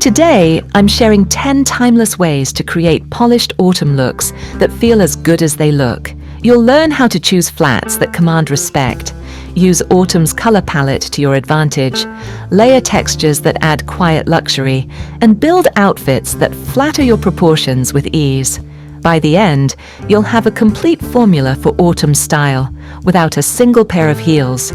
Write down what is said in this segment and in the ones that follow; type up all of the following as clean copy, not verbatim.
Today, I'm sharing 10 timeless ways to create polished autumn looks that feel as good as they look. You'll learn how to choose flats that command respect, use autumn's color palette to your advantage, layer textures that add quiet luxury, and build outfits that flatter your proportions with ease. By the end, you'll have a complete formula for autumn style, without a single pair of heels.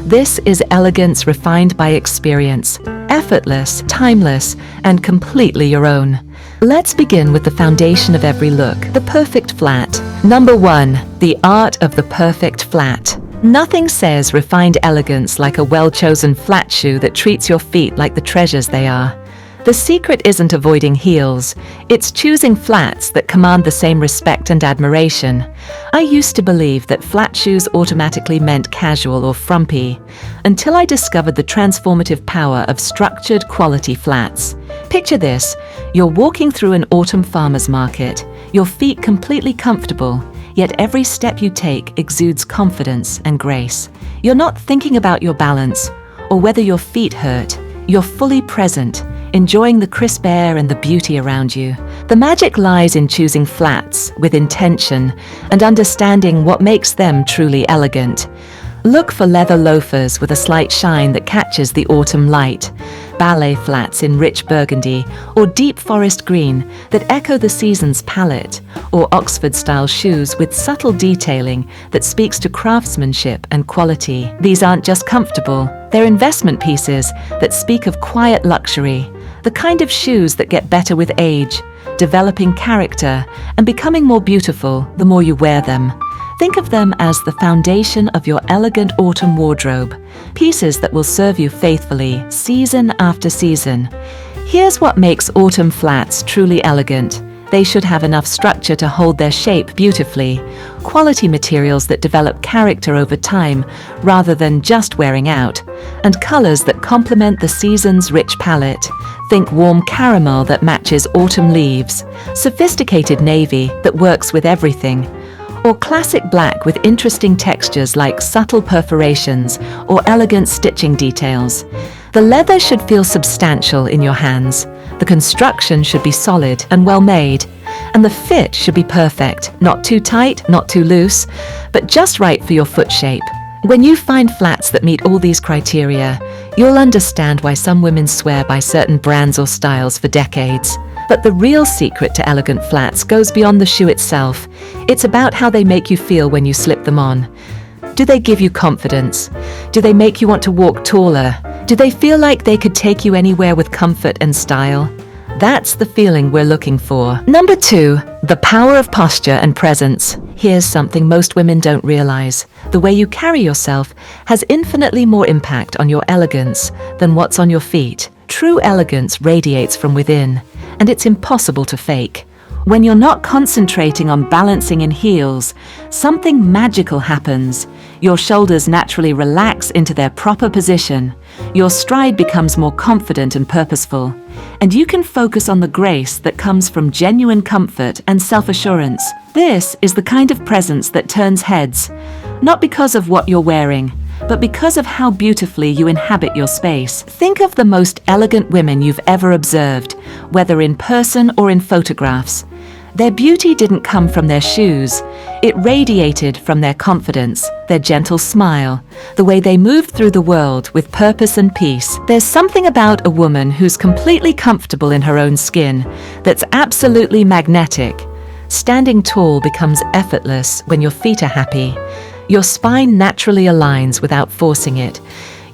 This is elegance refined by experience, effortless, timeless, and completely your own. Let's begin with the foundation of every look, the perfect flat. Number 1, the art of the perfect flat. Nothing says refined elegance like a well-chosen flat shoe that treats your feet like the treasures they are. The secret isn't avoiding heels, it's choosing flats that command the same respect and admiration. I used to believe that flat shoes automatically meant casual or frumpy, until I discovered the transformative power of structured quality flats. Picture this, you're walking through an autumn farmer's market, your feet completely comfortable, yet every step you take exudes confidence and grace. You're not thinking about your balance or whether your feet hurt, you're fully present, enjoying the crisp air and the beauty around you. The magic lies in choosing flats with intention and understanding what makes them truly elegant. Look for leather loafers with a slight shine that catches the autumn light, ballet flats in rich burgundy or deep forest green that echo the season's palette, or Oxford-style shoes with subtle detailing that speaks to craftsmanship and quality. These aren't just comfortable, they're investment pieces that speak of quiet luxury, the kind of shoes that get better with age, developing character and becoming more beautiful the more you wear them. Think of them as the foundation of your elegant autumn wardrobe, pieces that will serve you faithfully, season after season. Here's what makes autumn flats truly elegant. They should have enough structure to hold their shape beautifully, quality materials that develop character over time rather than just wearing out, and colors that complement the season's rich palette. Think warm caramel that matches autumn leaves, sophisticated navy that works with everything, or classic black with interesting textures like subtle perforations or elegant stitching details. The leather should feel substantial in your hands. The construction should be solid and well made, and the fit should be perfect, not too tight, not too loose, but just right for your foot shape. When you find flats that meet all these criteria, you'll understand why some women swear by certain brands or styles for decades. But the real secret to elegant flats goes beyond the shoe itself. It's about how they make you feel when you slip them on. Do they give you confidence? Do they make you want to walk taller? Do they feel like they could take you anywhere with comfort and style? That's the feeling we're looking for. Number 2, the power of posture and presence. Here's something most women don't realize. The way you carry yourself has infinitely more impact on your elegance than what's on your feet. True elegance radiates from within, and it's impossible to fake. When you're not concentrating on balancing in heels, something magical happens. Your shoulders naturally relax into their proper position. Your stride becomes more confident and purposeful, and you can focus on the grace that comes from genuine comfort and self-assurance. This is the kind of presence that turns heads, not because of what you're wearing, but because of how beautifully you inhabit your space. Think of the most elegant women you've ever observed, whether in person or in photographs. Their beauty didn't come from their shoes. It radiated from their confidence, their gentle smile, the way they moved through the world with purpose and peace. There's something about a woman who's completely comfortable in her own skin that's absolutely magnetic. Standing tall becomes effortless when your feet are happy. Your spine naturally aligns without forcing it.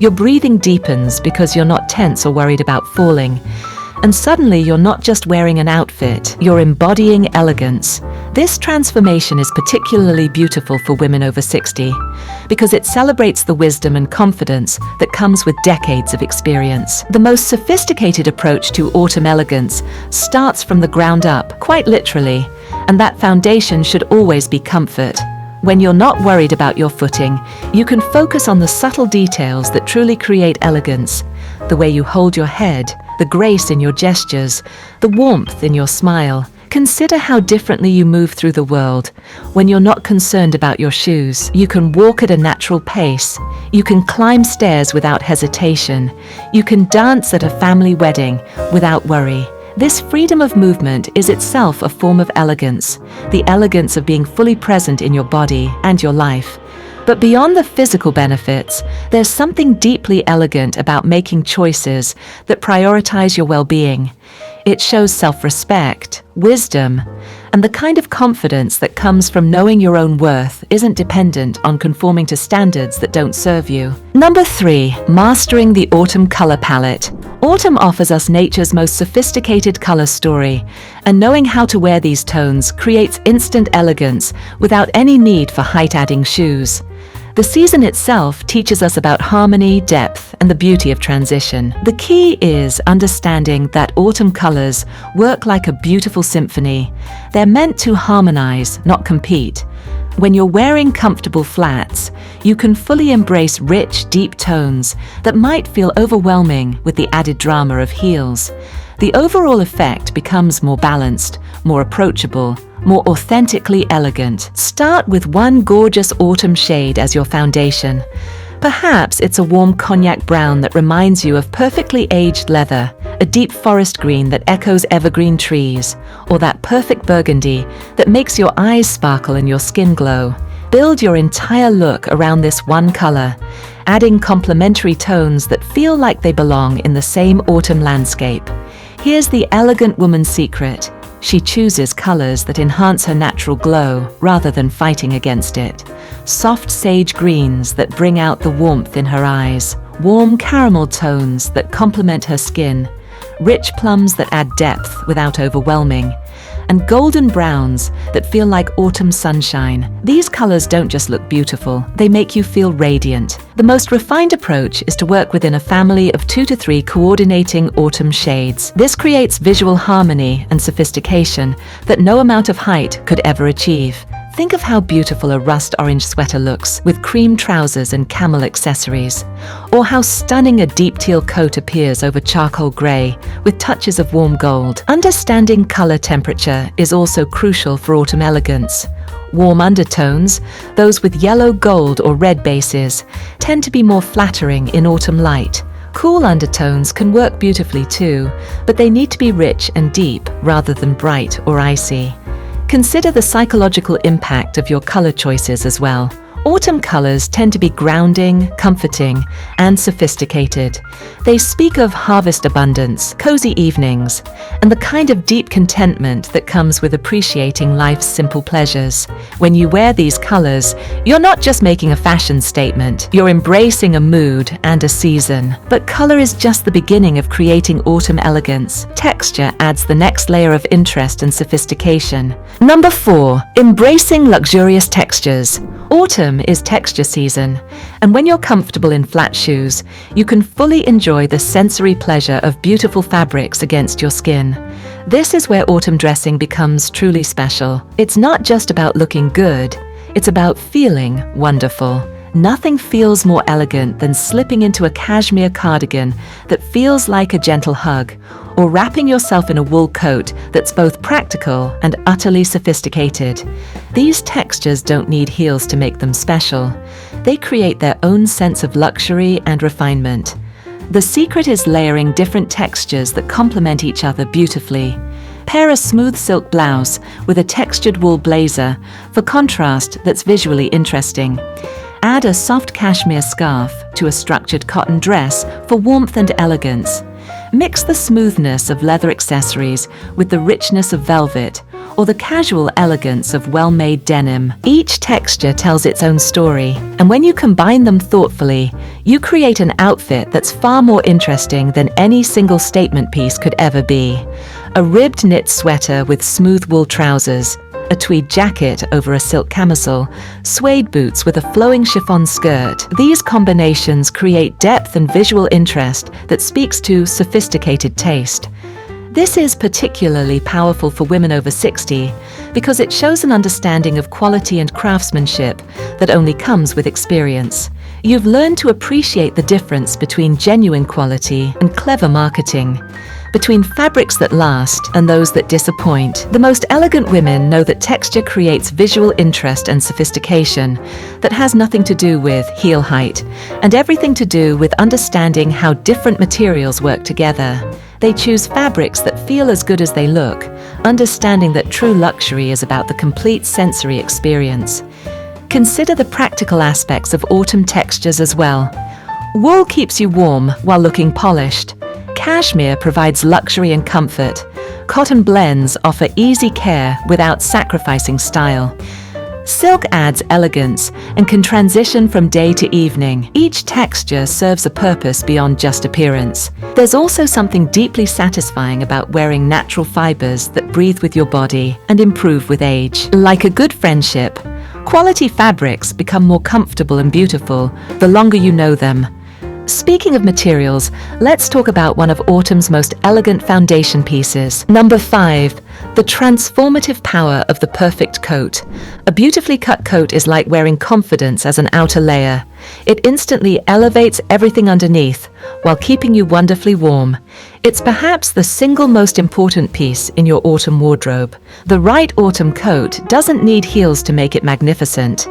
Your breathing deepens because you're not tense or worried about falling. And suddenly you're not just wearing an outfit, you're embodying elegance. This transformation is particularly beautiful for women over 60 because it celebrates the wisdom and confidence that comes with decades of experience. The most sophisticated approach to autumn elegance starts from the ground up, quite literally, and that foundation should always be comfort. When you're not worried about your footing, you can focus on the subtle details that truly create elegance. The way you hold your head, the grace in your gestures, the warmth in your smile. Consider how differently you move through the world. When you're not concerned about your shoes, you can walk at a natural pace. You can climb stairs without hesitation. You can dance at a family wedding without worry. This freedom of movement is itself a form of elegance, the elegance of being fully present in your body and your life. But beyond the physical benefits, there's something deeply elegant about making choices that prioritize your well-being. It shows self-respect, wisdom, and the kind of confidence that comes from knowing your own worth isn't dependent on conforming to standards that don't serve you. Number 3, mastering the autumn color palette. Autumn offers us nature's most sophisticated color story, and knowing how to wear these tones creates instant elegance without any need for height-adding shoes. The season itself teaches us about harmony, depth, and the beauty of transition. The key is understanding that autumn colors work like a beautiful symphony. They're meant to harmonize, not compete. When you're wearing comfortable flats, you can fully embrace rich, deep tones that might feel overwhelming with the added drama of heels. The overall effect becomes more balanced, more approachable, more authentically elegant. Start with one gorgeous autumn shade as your foundation. Perhaps it's a warm cognac brown that reminds you of perfectly aged leather, a deep forest green that echoes evergreen trees, or that perfect burgundy that makes your eyes sparkle and your skin glow. Build your entire look around this one color, adding complementary tones that feel like they belong in the same autumn landscape. Here's the elegant woman's secret. She chooses colors that enhance her natural glow rather than fighting against it. Soft sage greens that bring out the warmth in her eyes, warm caramel tones that complement her skin, rich plums that add depth without overwhelming, and golden browns that feel like autumn sunshine. These colors don't just look beautiful, they make you feel radiant. The most refined approach is to work within a family of 2 to 3 coordinating autumn shades. This creates visual harmony and sophistication that no amount of height could ever achieve. Think of how beautiful a rust orange sweater looks with cream trousers and camel accessories, or how stunning a deep teal coat appears over charcoal grey with touches of warm gold. Understanding color temperature is also crucial for autumn elegance. Warm undertones, those with yellow, gold, or red bases, tend to be more flattering in autumn light. Cool undertones can work beautifully too, but they need to be rich and deep rather than bright or icy. Consider the psychological impact of your color choices as well. Autumn colors tend to be grounding, comforting, and sophisticated. They speak of harvest abundance, cozy evenings, and the kind of deep contentment that comes with appreciating life's simple pleasures. When you wear these colors, you're not just making a fashion statement, you're embracing a mood and a season. But color is just the beginning of creating autumn elegance. Texture adds the next layer of interest and sophistication. Number 4, embracing luxurious textures. Autumn is texture season, and when you're comfortable in flat shoes, you can fully enjoy the sensory pleasure of beautiful fabrics against your skin. This is where autumn dressing becomes truly special. It's not just about looking good, it's about feeling wonderful. Nothing feels more elegant than slipping into a cashmere cardigan that feels like a gentle hug, or wrapping yourself in a wool coat that's both practical and utterly sophisticated. These textures don't need heels to make them special. They create their own sense of luxury and refinement. The secret is layering different textures that complement each other beautifully. Pair a smooth silk blouse with a textured wool blazer for contrast that's visually interesting. Add a soft cashmere scarf to a structured cotton dress for warmth and elegance. Mix the smoothness of leather accessories with the richness of velvet or the casual elegance of well-made denim. Each texture tells its own story, and when you combine them thoughtfully, you create an outfit that's far more interesting than any single statement piece could ever be. A ribbed knit sweater with smooth wool trousers, a tweed jacket over a silk camisole, suede boots with a flowing chiffon skirt. These combinations create depth and visual interest that speaks to sophisticated taste. This is particularly powerful for women over 60 because it shows an understanding of quality and craftsmanship that only comes with experience. You've learned to appreciate the difference between genuine quality and clever marketing. between fabrics that last and those that disappoint. The most elegant women know that texture creates visual interest and sophistication that has nothing to do with heel height and everything to do with understanding how different materials work together. They choose fabrics that feel as good as they look, understanding that true luxury is about the complete sensory experience. Consider the practical aspects of autumn textures as well. Wool keeps you warm while looking polished. Cashmere provides luxury and comfort. Cotton blends offer easy care without sacrificing style. Silk adds elegance and can transition from day to evening. Each texture serves a purpose beyond just appearance. There's also something deeply satisfying about wearing natural fibers that breathe with your body and improve with age. Like a good friendship, quality fabrics become more comfortable and beautiful the longer you know them. Speaking of materials, let's talk about one of autumn's most elegant foundation pieces. Number 5. The transformative power of the perfect coat. A beautifully cut coat is like wearing confidence as an outer layer. It instantly elevates everything underneath while keeping you wonderfully warm. It's perhaps the single most important piece in your autumn wardrobe. The right autumn coat doesn't need heels to make it magnificent.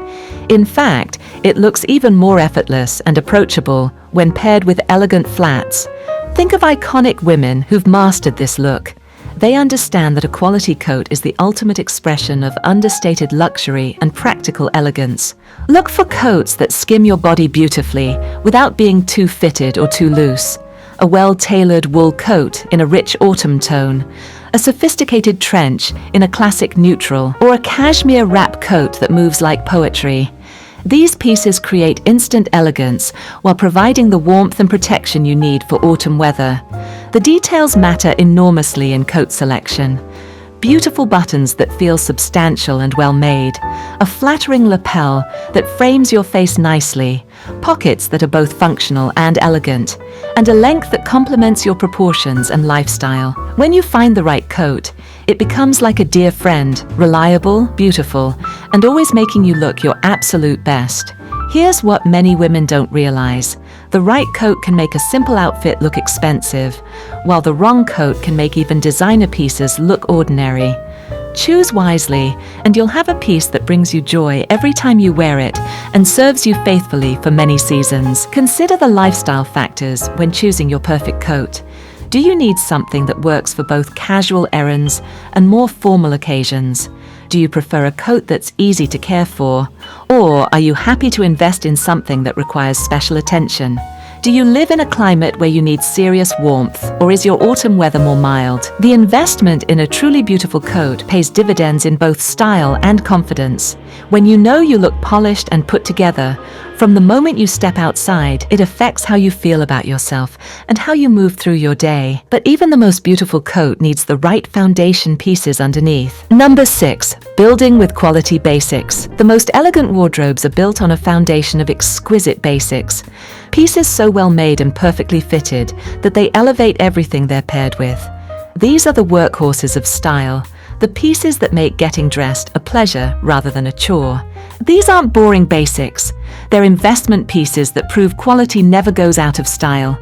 In fact, it looks even more effortless and approachable when paired with elegant flats. Think of iconic women who've mastered this look. They understand that a quality coat is the ultimate expression of understated luxury and practical elegance. Look for coats that skim your body beautifully without being too fitted or too loose. A well-tailored wool coat in a rich autumn tone, a sophisticated trench in a classic neutral, or a cashmere wrap coat that moves like poetry. These pieces create instant elegance while providing the warmth and protection you need for autumn weather. The details matter enormously in coat selection. Beautiful buttons that feel substantial and well made, a flattering lapel that frames your face nicely, pockets that are both functional and elegant, and a length that complements your proportions and lifestyle. When you find the right coat, it becomes like a dear friend, reliable, beautiful, and always making you look your absolute best. Here's what many women don't realize. The right coat can make a simple outfit look expensive, while the wrong coat can make even designer pieces look ordinary. Choose wisely, and you'll have a piece that brings you joy every time you wear it and serves you faithfully for many seasons. Consider the lifestyle factors when choosing your perfect coat. Do you need something that works for both casual errands and more formal occasions? Do you prefer a coat that's easy to care for? Or are you happy to invest in something that requires special attention? Do you live in a climate where you need serious warmth, or is your autumn weather more mild? The investment in a truly beautiful coat pays dividends in both style and confidence. When you know you look polished and put together, from the moment you step outside, it affects how you feel about yourself and how you move through your day. But even the most beautiful coat needs the right foundation pieces underneath. Number 6. Building with quality basics. The most elegant wardrobes are built on a foundation of exquisite basics. Pieces so well made and perfectly fitted that they elevate everything they're paired with. These are the workhorses of style, the pieces that make getting dressed a pleasure rather than a chore. These aren't boring basics. They're investment pieces that prove quality never goes out of style.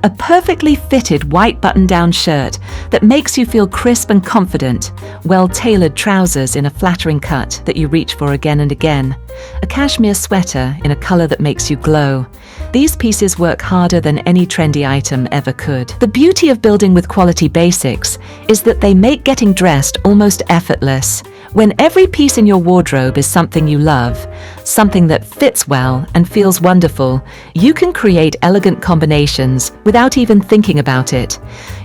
A perfectly fitted white button-down shirt that makes you feel crisp and confident, well-tailored trousers in a flattering cut that you reach for again and again, a cashmere sweater in a color that makes you glow. These pieces work harder than any trendy item ever could. The beauty of building with quality basics is that they make getting dressed almost effortless. When every piece in your wardrobe is something you love, something that fits well and feels wonderful, you can create elegant combinations without even thinking about it.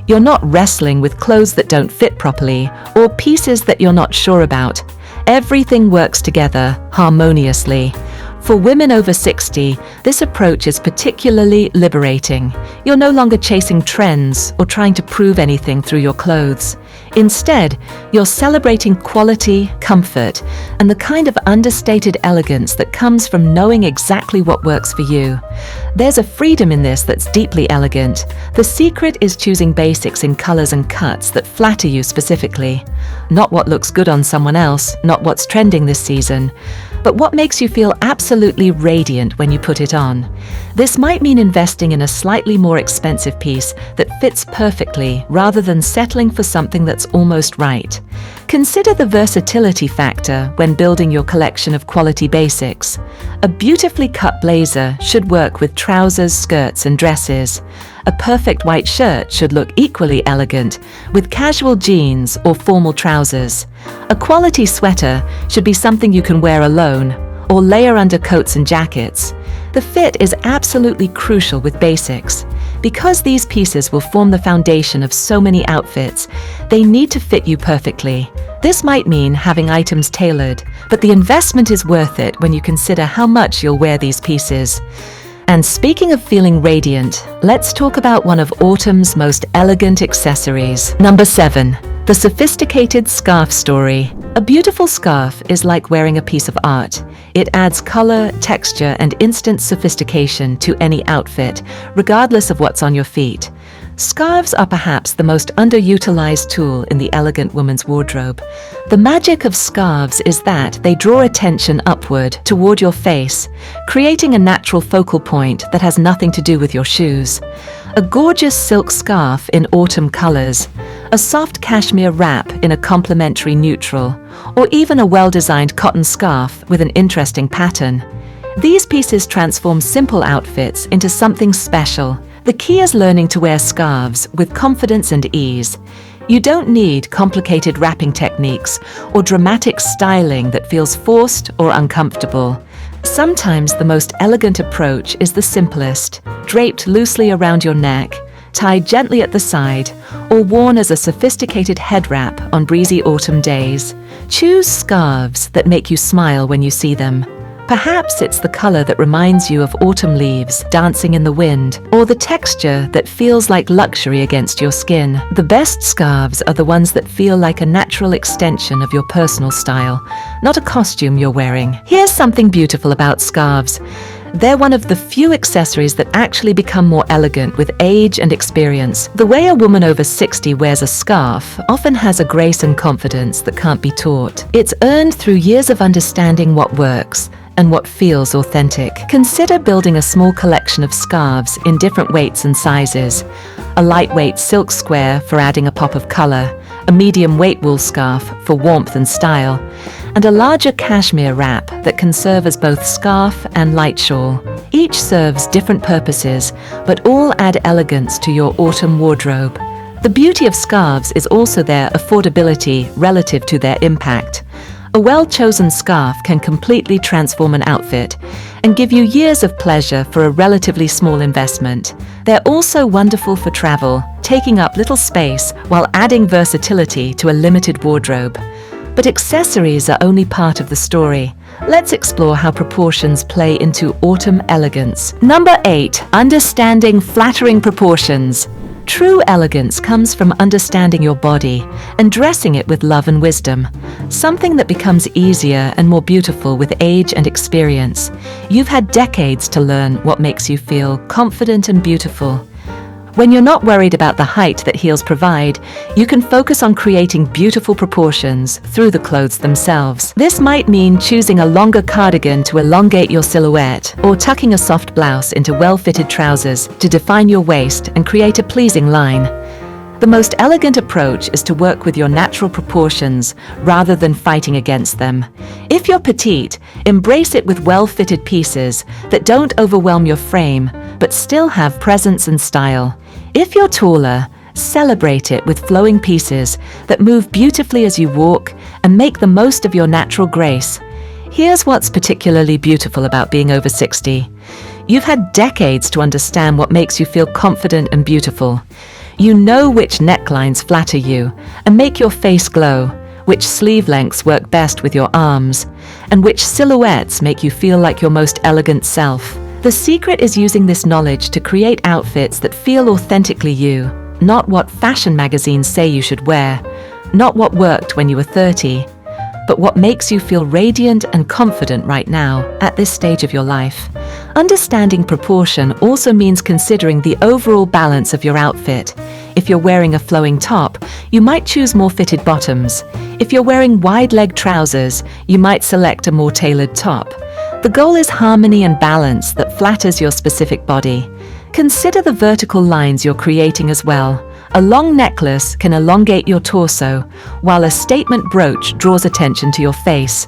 You're not wrestling with clothes that don't fit properly or pieces that you're not sure about. Everything works together harmoniously. For women over 60, this approach is particularly liberating. You're no longer chasing trends or trying to prove anything through your clothes. Instead, you're celebrating quality, comfort, and the kind of understated elegance that comes from knowing exactly what works for you. There's a freedom in this that's deeply elegant. The secret is choosing basics in colors and cuts that flatter you specifically. Not what looks good on someone else, not what's trending this season, but what makes you feel absolutely radiant when you put it on. This might mean investing in a slightly more expensive piece that fits perfectly rather than settling for something that's almost right. Consider the versatility factor when building your collection of quality basics. A beautifully cut blazer should work with trousers, skirts, and dresses. A perfect white shirt should look equally elegant with casual jeans or formal trousers. A quality sweater should be something you can wear alone or layer under coats and jackets. The fit is absolutely crucial with basics. Because these pieces will form the foundation of so many outfits, they need to fit you perfectly. This might mean having items tailored, but the investment is worth it when you consider how much you'll wear these pieces. And speaking of feeling radiant, let's talk about one of autumn's most elegant accessories. Number 7. The sophisticated scarf story. A beautiful scarf is like wearing a piece of art. It adds color, texture, and instant sophistication to any outfit, regardless of what's on your feet. Scarves are perhaps the most underutilized tool in the elegant woman's wardrobe. The magic of scarves is that they draw attention upward toward your face, creating a natural focal point that has nothing to do with your shoes. A gorgeous silk scarf in autumn colors, a soft cashmere wrap in a complementary neutral, or even a well-designed cotton scarf with an interesting pattern. These pieces transform simple outfits into something special. The key is learning to wear scarves with confidence and ease. You don't need complicated wrapping techniques or dramatic styling that feels forced or uncomfortable. Sometimes the most elegant approach is the simplest, draped loosely around your neck, tied gently at the side, or worn as a sophisticated head wrap on breezy autumn days. Choose scarves that make you smile when you see them. Perhaps it's the color that reminds you of autumn leaves dancing in the wind, or the texture that feels like luxury against your skin. The best scarves are the ones that feel like a natural extension of your personal style, not a costume you're wearing. Here's something beautiful about scarves. They're one of the few accessories that actually become more elegant with age and experience. The way a woman over 60 wears a scarf often has a grace and confidence that can't be taught. It's earned through years of understanding what works and what feels authentic. Consider building a small collection of scarves in different weights and sizes. A lightweight silk square for adding a pop of color, a medium weight wool scarf for warmth and style, and a larger cashmere wrap that can serve as both scarf and light shawl. Each serves different purposes, but all add elegance to your autumn wardrobe. The beauty of scarves is also their affordability relative to their impact. A well-chosen scarf can completely transform an outfit and give you years of pleasure for a relatively small investment. They're also wonderful for travel, taking up little space while adding versatility to a limited wardrobe. But accessories are only part of the story. Let's explore how proportions play into autumn elegance. Number 8. Understanding flattering proportions. True elegance comes from understanding your body and dressing it with love and wisdom, something that becomes easier and more beautiful with age and experience. You've had decades to learn what makes you feel confident and beautiful. When you're not worried about the height that heels provide, you can focus on creating beautiful proportions through the clothes themselves. This might mean choosing a longer cardigan to elongate your silhouette, or tucking a soft blouse into well-fitted trousers to define your waist and create a pleasing line. The most elegant approach is to work with your natural proportions rather than fighting against them. If you're petite, embrace it with well-fitted pieces that don't overwhelm your frame, but still have presence and style. If you're taller, celebrate it with flowing pieces that move beautifully as you walk and make the most of your natural grace. Here's what's particularly beautiful about being over 60. You've had decades to understand what makes you feel confident and beautiful. You know which necklines flatter you and make your face glow, which sleeve lengths work best with your arms, and which silhouettes make you feel like your most elegant self. The secret is using this knowledge to create outfits that feel authentically you, not what fashion magazines say you should wear. Not what worked when you were 30, but what makes you feel radiant and confident right now, at this stage of your life. Understanding proportion also means considering the overall balance of your outfit. If you're wearing a flowing top, you might choose more fitted bottoms. If you're wearing wide-leg trousers, you might select a more tailored top. The goal is harmony and balance that flatters your specific body. Consider the vertical lines you're creating as well. A long necklace can elongate your torso, while a statement brooch draws attention to your face.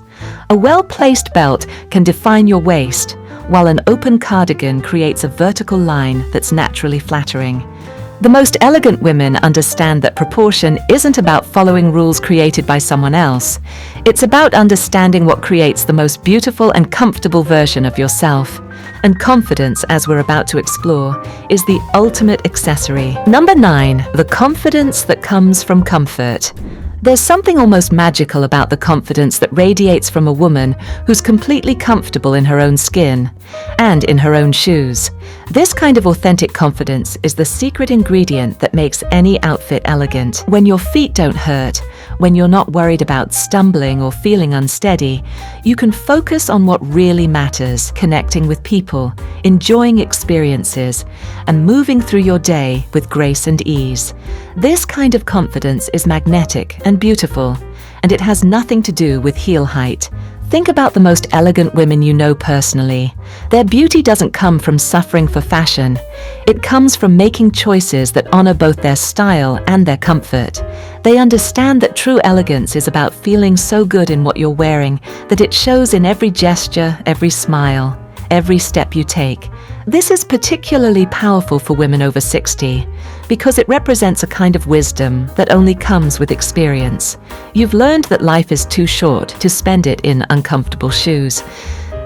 A well-placed belt can define your waist, while an open cardigan creates a vertical line that's naturally flattering. The most elegant women understand that proportion isn't about following rules created by someone else. It's about understanding what creates the most beautiful and comfortable version of yourself. And confidence, as we're about to explore, is the ultimate accessory. Number 9, the confidence that comes from comfort. There's something almost magical about the confidence that radiates from a woman who's completely comfortable in her own skin and in her own shoes. This kind of authentic confidence is the secret ingredient that makes any outfit elegant. When your feet don't hurt, when you're not worried about stumbling or feeling unsteady, you can focus on what really matters, connecting with people, enjoying experiences, and moving through your day with grace and ease. This kind of confidence is magnetic and beautiful, and it has nothing to do with heel height. Think about the most elegant women you know personally. Their beauty doesn't come from suffering for fashion. It comes from making choices that honor both their style and their comfort. They understand that true elegance is about feeling so good in what you're wearing that it shows in every gesture, every smile, every step you take. This is particularly powerful for women over 60 because it represents a kind of wisdom that only comes with experience. You've learned that life is too short to spend it in uncomfortable shoes.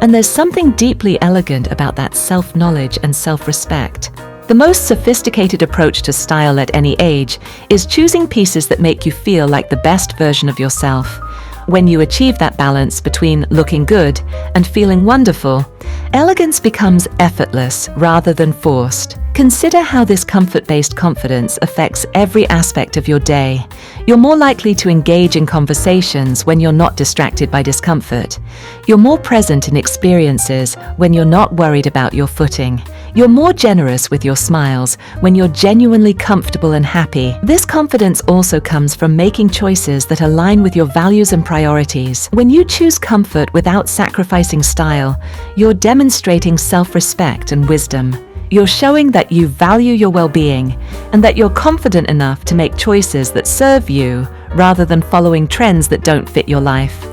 And there's something deeply elegant about that self-knowledge and self-respect. The most sophisticated approach to style at any age is choosing pieces that make you feel like the best version of yourself. When you achieve that balance between looking good and feeling wonderful, elegance becomes effortless rather than forced. Consider how this comfort-based confidence affects every aspect of your day. You're more likely to engage in conversations when you're not distracted by discomfort. You're more present in experiences when you're not worried about your footing. You're more generous with your smiles when you're genuinely comfortable and happy. This confidence also comes from making choices that align with your values and priorities. When you choose comfort without sacrificing style, you're demonstrating self-respect and wisdom. You're showing that you value your well-being and that you're confident enough to make choices that serve you rather than following trends that don't fit your life.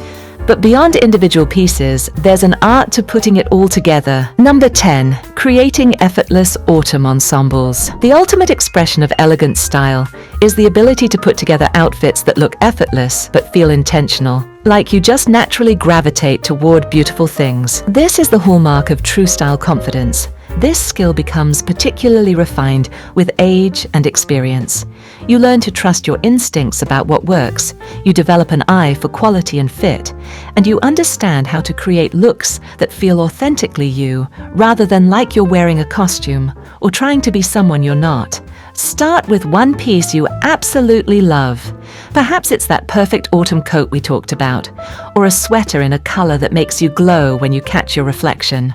But beyond individual pieces, there's an art to putting it all together. Number 10, creating effortless autumn ensembles. The ultimate expression of elegant style is the ability to put together outfits that look effortless but feel intentional, like you just naturally gravitate toward beautiful things. This is the hallmark of true style confidence. This skill becomes particularly refined with age and experience. You learn to trust your instincts about what works, you develop an eye for quality and fit, and you understand how to create looks that feel authentically you, rather than like you're wearing a costume or trying to be someone you're not. Start with one piece you absolutely love. Perhaps it's that perfect autumn coat we talked about, or a sweater in a color that makes you glow when you catch your reflection.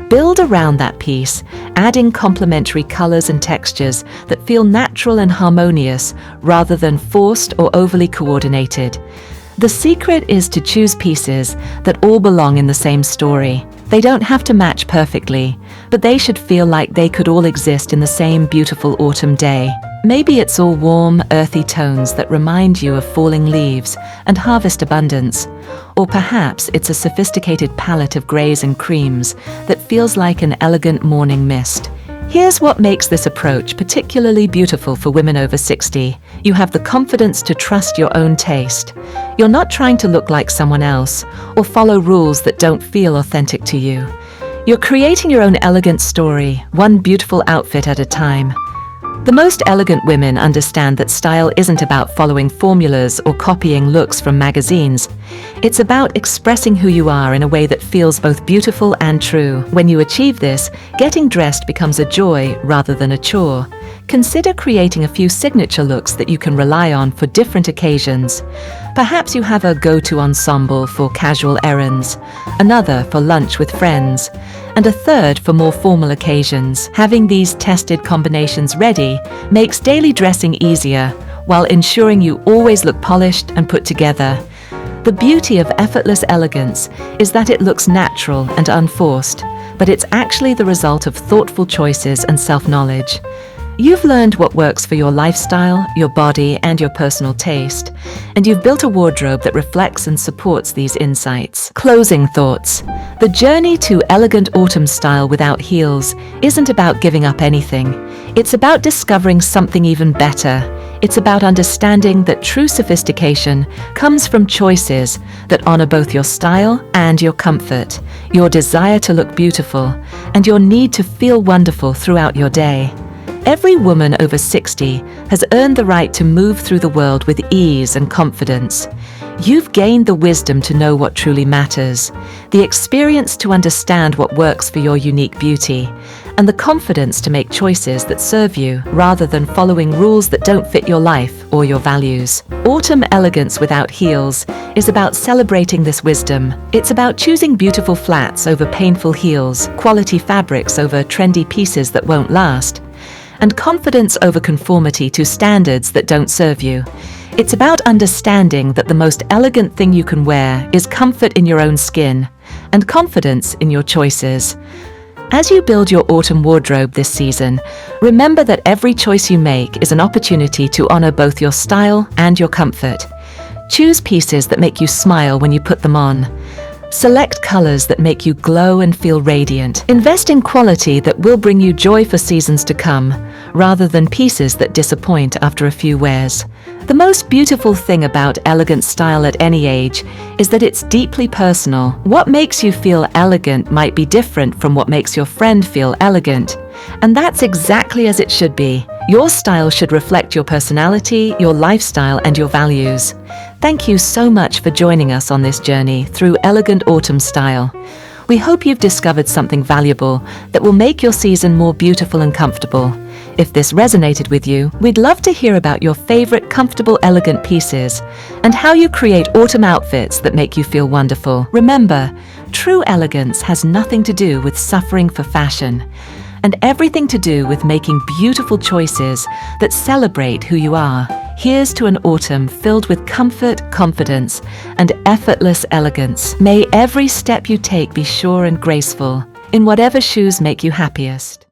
Build around that piece, adding complementary colors and textures that feel natural and harmonious rather than forced or overly coordinated. The secret is to choose pieces that all belong in the same story. They don't have to match perfectly, but they should feel like they could all exist in the same beautiful autumn day. Maybe it's all warm, earthy tones that remind you of falling leaves and harvest abundance. Or perhaps it's a sophisticated palette of grays and creams that feels like an elegant morning mist. Here's what makes this approach particularly beautiful for women over 60. You have the confidence to trust your own taste. You're not trying to look like someone else or follow rules that don't feel authentic to you. You're creating your own elegant story, one beautiful outfit at a time. The most elegant women understand that style isn't about following formulas or copying looks from magazines. It's about expressing who you are in a way that feels both beautiful and true. When you achieve this, getting dressed becomes a joy rather than a chore. Consider creating a few signature looks that you can rely on for different occasions. Perhaps you have a go-to ensemble for casual errands, another for lunch with friends, and a third for more formal occasions. Having these tested combinations ready makes daily dressing easier while ensuring you always look polished and put together. The beauty of effortless elegance is that it looks natural and unforced, but it's actually the result of thoughtful choices and self-knowledge. You've learned what works for your lifestyle, your body, and your personal taste, and you've built a wardrobe that reflects and supports these insights. Closing thoughts. The journey to elegant autumn style without heels isn't about giving up anything. It's about discovering something even better. It's about understanding that true sophistication comes from choices that honor both your style and your comfort, your desire to look beautiful, and your need to feel wonderful throughout your day. Every woman over 60 has earned the right to move through the world with ease and confidence. You've gained the wisdom to know what truly matters, the experience to understand what works for your unique beauty, and the confidence to make choices that serve you rather than following rules that don't fit your life or your values. Autumn elegance without heels is about celebrating this wisdom. It's about choosing beautiful flats over painful heels, quality fabrics over trendy pieces that won't last, and confidence over conformity to standards that don't serve you. It's about understanding that the most elegant thing you can wear is comfort in your own skin and confidence in your choices. As you build your autumn wardrobe this season, remember that every choice you make is an opportunity to honor both your style and your comfort. Choose pieces that make you smile when you put them on. Select colors that make you glow and feel radiant. Invest in quality that will bring you joy for seasons to come, rather than pieces that disappoint after a few wears. The most beautiful thing about elegant style at any age is that it's deeply personal. What makes you feel elegant might be different from what makes your friend feel elegant. And that's exactly as it should be. Your style should reflect your personality, your lifestyle, and your values. Thank you so much for joining us on this journey through elegant autumn style. We hope you've discovered something valuable that will make your season more beautiful and comfortable. If this resonated with you, we'd love to hear about your favorite comfortable, elegant pieces and how you create autumn outfits that make you feel wonderful. Remember, true elegance has nothing to do with suffering for fashion, and everything to do with making beautiful choices that celebrate who you are. Here's to an autumn filled with comfort, confidence, and effortless elegance. May every step you take be sure and graceful, in whatever shoes make you happiest.